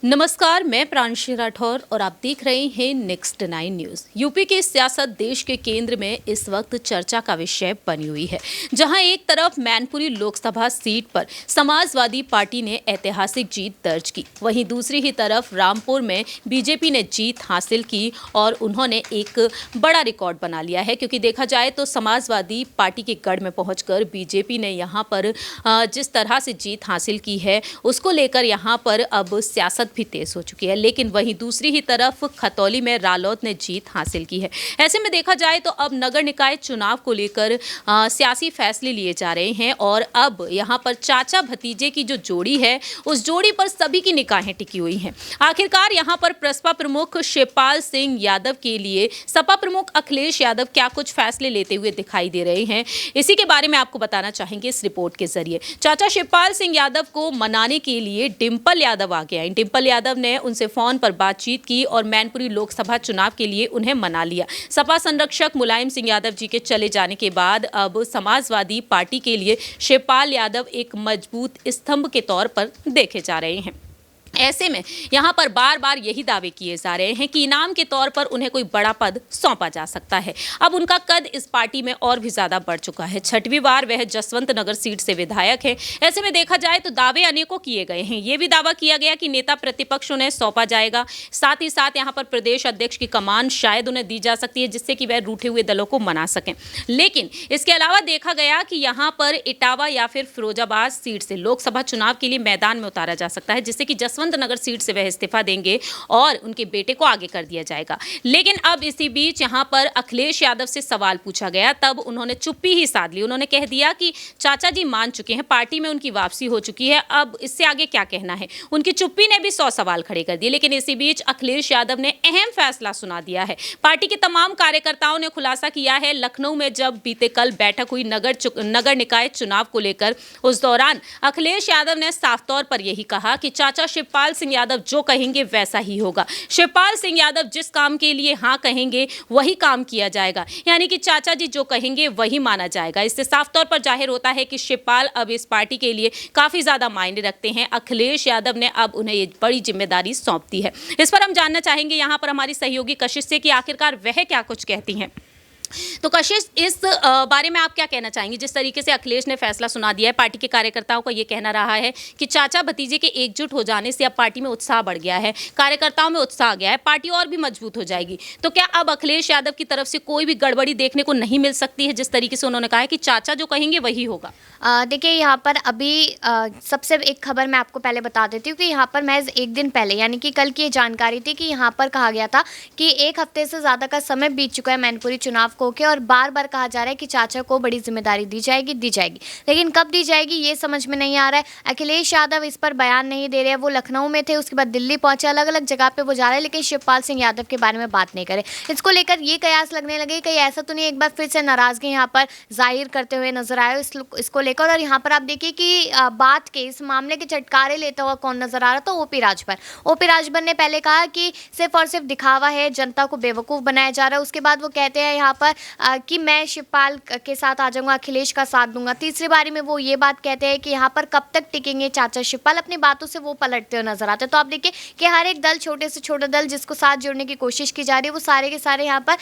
नमस्कार, मैं प्रांशी राठौर और आप देख रहे हैं नेक्स्ट 9 न्यूज। यूपी की सियासत देश के केंद्र में इस वक्त चर्चा का विषय बनी हुई है, जहां एक तरफ मैनपुरी लोकसभा सीट पर समाजवादी पार्टी ने ऐतिहासिक जीत दर्ज की, वहीं दूसरी ही तरफ रामपुर में बीजेपी ने जीत हासिल की और उन्होंने एक बड़ा रिकॉर्ड बना लिया है। क्योंकि देखा जाए तो समाजवादी पार्टी के गढ़ में पहुंचकर बीजेपी ने यहां पर जिस तरह से जीत हासिल की है, उसको लेकर यहां पर अब सियासत भी तेज हो चुकी है। लेकिन वहीं दूसरी ही तरफ खतौली में रालोद ने जीत हासिल की है। ऐसे में देखा जाए तो अब नगर निकाय चुनाव को लेकर सियासी फैसले लिए जा रहे हैं और अब यहां पर चाचा भतीजे की जो जोड़ी है, उस जोड़ी पर सभी की निगाहें टिकी हुई हैं। आखिरकार यहां पर प्रसपा प्रमुख शिवपाल सिंह यादव के लिए सपा प्रमुख अखिलेश यादव क्या कुछ फैसले लेते हुए दिखाई दे रहे हैं, इसी के बारे में आपको बताना चाहेंगे इस रिपोर्ट के जरिए। चाचा शिवपाल सिंह यादव को मनाने के लिए डिंपल यादव आ गया। डिंपल यादव ने उनसे फोन पर बातचीत की और मैनपुरी लोकसभा चुनाव के लिए उन्हें मना लिया। सपा संरक्षक मुलायम सिंह यादव जी के चले जाने के बाद अब समाजवादी पार्टी के लिए शिवपाल यादव एक मजबूत स्तंभ के तौर पर देखे जा रहे हैं। ऐसे में यहां पर बार बार यही दावे किए जा रहे हैं कि इनाम के तौर पर उन्हें कोई बड़ा पद सौंपा जा सकता है। अब उनका कद इस पार्टी में और भी ज्यादा बढ़ चुका है। 6वीं बार वह जसवंत नगर सीट से विधायक है। ऐसे में देखा जाए तो दावे अनेकों किए गए हैं। ये भी दावा किया गया कि नेता प्रतिपक्ष उन्हें सौंपा जाएगा। साथ ही साथ यहां पर प्रदेश अध्यक्ष की कमान शायद उन्हें दी जा सकती है, जिससे कि वह रूठे हुए दलों को मना सकें। लेकिन इसके अलावा देखा गया कि यहां पर इटावा या फिर फिरोजाबाद सीट से लोकसभा चुनाव के लिए मैदान में उतारा जा सकता है, जिससे कि जसवंत नगर सीट से वह इस्तीफा देंगे और उनके बेटे को आगे कर दिया जाएगा। लेकिन अब इसी बीच यहां पर अखिलेश यादव से सवाल पूछा गया, तब उन्होंने चुप्पी ही साध ली। उन्होंने कह दिया कि चाचा जी मान चुके हैं, पार्टी में उनकी वापसी हो चुकी है, अब इससे आगे क्या कहना है। उनकी चुप्पी ने भी 100 सवाल खड़े कर दिए। लेकिन इसी बीच अखिलेश यादव ने अहम फैसला सुना दिया है। पार्टी के तमाम कार्यकर्ताओं ने खुलासा किया है। लखनऊ में जब बीते कल बैठक हुई नगर निकाय चुनाव को लेकर, उस दौरान अखिलेश यादव ने साफ तौर पर यही कहा कि चाचा शिवपाल सिंह यादव जो कहेंगे वैसा ही होगा। शिवपाल सिंह यादव जिस काम के लिए हाँ कहेंगे वही काम किया जाएगा, यानी कि चाचा जी जो कहेंगे वही माना जाएगा। इससे साफ तौर पर जाहिर होता है कि शिवपाल अब इस पार्टी के लिए काफी ज्यादा मायने रखते हैं। अखिलेश यादव ने अब उन्हें ये बड़ी जिम्मेदारी सौंप दी है। इस पर हम जानना चाहेंगे यहां पर हमारी सहयोगी कशिश से कि आखिरकार वह क्या कुछ कहती हैं। तो कशिश, इस बारे में आप क्या कहना चाहेंगे? जिस तरीके से अखिलेश ने फैसला सुना दिया है, पार्टी के कार्यकर्ताओं का ये कहना रहा है कि चाचा भतीजे के एकजुट हो जाने से अब पार्टी में उत्साह बढ़ गया है, कार्यकर्ताओं में उत्साह आ गया है, पार्टी और भी मजबूत हो जाएगी। तो क्या अब अखिलेश यादव की तरफ से कोई भी गड़बड़ी देखने को नहीं मिल सकती है, जिस तरीके से उन्होंने कहा है कि चाचा जो कहेंगे वही होगा? देखिए, यहाँ पर अभी सबसे एक खबर मैं आपको पहले बता देती हूँ कि यहाँ पर महज एक दिन पहले यानी कि कल की ये जानकारी थी कि यहाँ पर कहा गया था कि एक हफ्ते से ज़्यादा का समय बीत चुका है मैनपुरी चुनाव को के, और बार बार कहा जा रहा है कि चाचा को बड़ी जिम्मेदारी दी जाएगी। लेकिन कब दी जाएगी ये समझ में नहीं आ रहा है। अखिलेश यादव इस पर बयान नहीं दे रहे हैं। वो लखनऊ में थे, उसके बाद दिल्ली पहुंचे, अलग अलग जगह पे वो जा रहे हैं, लेकिन शिवपाल सिंह यादव के बारे में बात नहीं करे। इसको लेकर ये कयास लगने लगे कहीं ऐसा तो नहीं एक बार फिर से नाराजगी यहाँ पर जाहिर करते हुए नजर आए इसको लेकर। और यहाँ पर आप देखिए कि बात के इस मामले के चटकारे लेता हुआ कौन नजर आ रहा था? ओपी राजभर। ओपी राजभर ने पहले कहा कि सिर्फ और सिर्फ दिखावा है, जनता को बेवकूफ़ बनाया जा रहा है। उसके बाद वो कहते हैं यहाँ पर कि मैं शिवपाल के साथ आ जाऊंगा, अखिलेश का साथ दूंगा। तीसरी बारी में वो ये बात कहते हैं कि यहाँ पर कब तक टिकेंगे चाचा शिवपाल, अपनी बातों से वो पलटते हुए नजर आते हैं। तो आप देखिए कि हर एक दल, छोटे से छोटा दल जिसको साथ जोड़ने की कोशिश की जा रही है, वो सारे के सारे यहाँ पर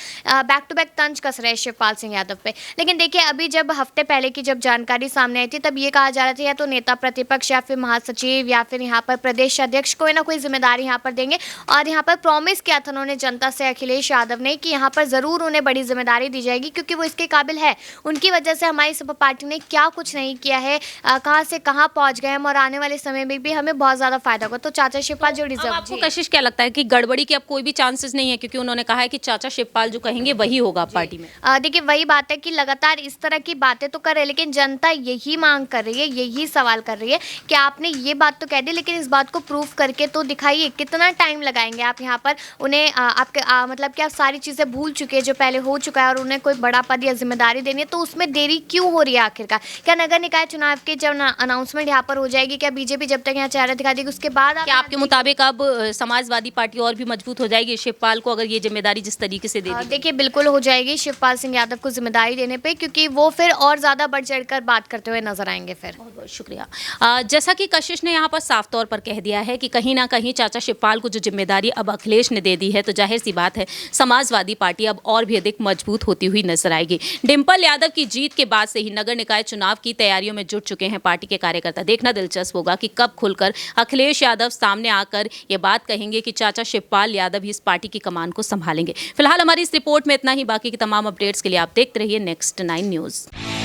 बैक टू बैक तंज कस रहे हैं शिवपाल सिंह यादव पे। लेकिन देखिए, अभी जब हफ्ते पहले की जब जानकारी सामने आई थी, तब ये कहा जा रहा था या तो नेता प्रतिपक्ष या फिर महासचिव या फिर यहाँ पर प्रदेश अध्यक्ष कोई ना कोई जिम्मेदारी यहाँ पर देंगे। और यहाँ पर प्रॉमिस किया था उन्होंने जनता से, अखिलेश यादव ने, कि यहाँ पर ज़रूर उन्हें बड़ी जिम्मेदारी दी जाएगी क्योंकि वो इसके काबिल है। उनकी वजह से हमारी सपा पार्टी ने क्या कुछ नहीं किया है, कहाँ से कहाँ पहुँच गए हम, और आने वाले समय में भी हमें बहुत ज़्यादा फायदा होगा। तो चाचा शिवपाल जो डिजर्व। आपको कशिश क्या लगता है कि गड़बड़ी के अब कोई भी चांसेस नहीं है, क्योंकि उन्होंने कहा है कि चाचा शिवपाल जो कहेंगे वही होगा पार्टी में? देखिए, वही बात है कि लगातार इस तरह की बातें तो कर रहे हैं, लेकिन जनता यही मांग कर रही है, यही सवाल कर रही है कि आपने ये बात तो कह दी, लेकिन इस बात को प्रूफ करके तो दिखाइए। कितना टाइम लगाएंगे आप यहाँ पर उन्हें? आपके मतलब कि आप सारी चीज़ें भूल चुके हैं जो पहले हो चुका है और उन्हें कोई बड़ा पद या जिम्मेदारी देनी है, तो उसमें देरी क्यों हो रही है आखिरकार? क्या नगर निकाय चुनाव की जब अनाउंसमेंट यहाँ पर हो जाएगी, क्या बीजेपी जब तक यहाँ चेहरा दिखा देगी उसके बाद क्या आपके मुताबिक अब समाजवादी पार्टी और भी मजबूत हो जाएगी शिवपाल को अगर ये जिम्मेदारी जिस तरीके से दे दी? देखिए बिल्कुल हो जाएगी शिवपाल सिंह यादव को जिम्मेदारी देने पे, क्योंकि वो फिर और ज़्यादा बढ़ चढ़कर बात करते हुए नजर आएंगे फिर। बहुत बहुत शुक्रिया। जैसा कि कशिश ने यहाँ पर साफ तौर पर कह दिया है कि कहीं ना कहीं चाचा शिवपाल को जो जिम्मेदारी अब अखिलेश ने दे दी है, तो जाहिर सी बात है समाजवादी पार्टी अब और भी अधिक मजबूत होती हुई नजर आएगी। डिंपल यादव की जीत के बाद से ही नगर निकाय चुनाव की तैयारियों में जुट चुके हैं पार्टी के कार्यकर्ता। देखना दिलचस्प होगा कि कब खुलकर अखिलेश यादव सामने आकर ये बात कहेंगे कि चाचा शिवपाल यादव ही इस पार्टी की कमान को संभालेंगे। फिलहाल हमारी इस रिपोर्ट में इतना ही। बाकी की तमाम अपडेट्स के लिए आप देखते रहिए नेक्स्ट 9 न्यूज़।